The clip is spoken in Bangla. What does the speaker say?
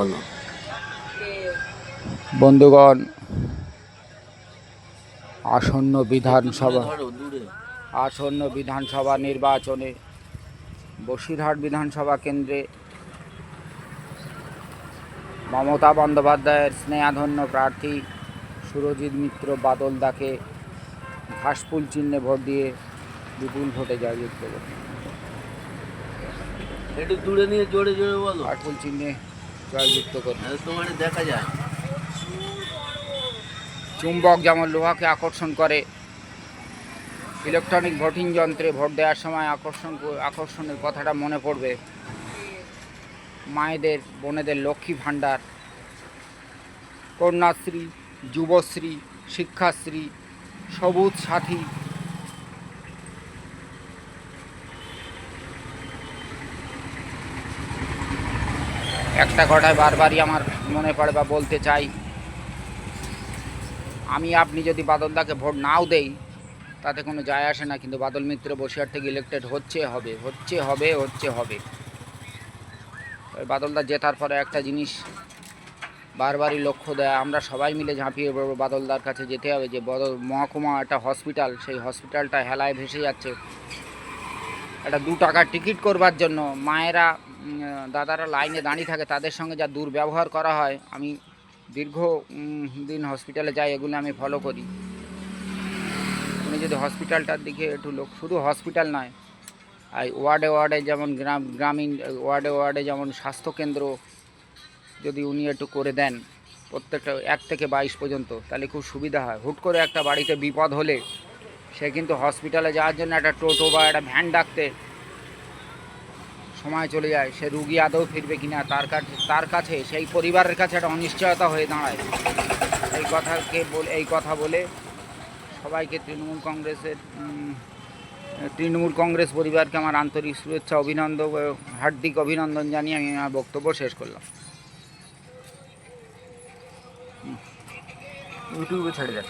বলো। বন্ধুগণ, আসন্ন বিধানসভা নির্বাচনে বসিরহাট বিধানসভা কেন্দ্রে মমতা বন্দ্যোপাধ্যায়ের স্নেহাধন্য প্রার্থী সুরজিৎ মিত্র বাদলদাকে ঘাসফুল চিহ্নে ভোট দিয়ে বিপুল ভোটে জয়যুক্ত করুন। একটু দূরে নিয়ে জোরে জোরে বলো। ঘাসফুল চিহ্নে জয়যুক্ত করুন। তোমার দেখা যায় চুম্বক যেমন লোহাকে আকর্ষণ করে, ইলেকট্রনিক ভোটিং যন্ত্রে ভোট দেওয়ার সময় আকর্ষণের কথাটা মনে পড়বে মায়েদের, বোনেদের লক্ষ্মী ভাণ্ডার, কন্যাশ্রী, যুবশ্রী, শিক্ষাশ্রী, সবুজ সাথী, একটা কথায় বারবারই আমার মনে পড়ে বা বলতে চাই, আমি আপনি যদি বাদলদাকে ভোট নাও দেই তাতে কোনো যায় আসে না, কিন্তু বাদল মিত্র বসিরহাট থেকে ইলেক্টেড হবে। বাদলদা জেতার পরে একটা জিনিস বারবারই লক্ষ্য দেয়, আমরা সবাই মিলে ঝাঁপিয়ে পড়বো বাদলদার কাছে যেতে হবে। যে মহকুমা একটা হসপিটাল, সেই হসপিটালটা হেলায় ভেসে যাচ্ছে। একটা 2 টাকার টিকিট করবার জন্য মায়েরা, দাদারা লাইনে দাঁড়িয়ে থাকে, তাদের সঙ্গে যা দুর্ব্যবহার করা হয়। আমি দীর্ঘ দিন হসপিটালে যাই, এগুলো আমি ফলো করি। তুমি যদি হসপিটালটার দিকে একটু শুধু হসপিটাল নয়, আর ওয়ার্ডে যেমন গ্রামীণ ওয়ার্ডে যেমন স্বাস্থ্যকেন্দ্র যদি উনি একটু করে দেন প্রত্যেকটা 1 থেকে 22 পর্যন্ত, তাহলে খুব সুবিধা হয়। হুট করে একটা বাড়িতে বিপদ হলে সে কিন্তু হসপিটালে যাওয়ার জন্য একটা টোটো বা একটা ভ্যান ডাকতে সময় চলে যায়। সে রুগী আদৌ ফিরবে কিনা তার কাছে সেই পরিবারের কাছে একটা অনিশ্চয়তা হয়ে দাঁড়ায়। এই কথা বলে সবাইকে তৃণমূল কংগ্রেস পরিবারকে আমার আন্তরিক শুভেচ্ছা, হার্দিক অভিনন্দন জানিয়ে আমি আমার বক্তব্য শেষ করলাম। ইউটিউবে ছেড়ে দেন।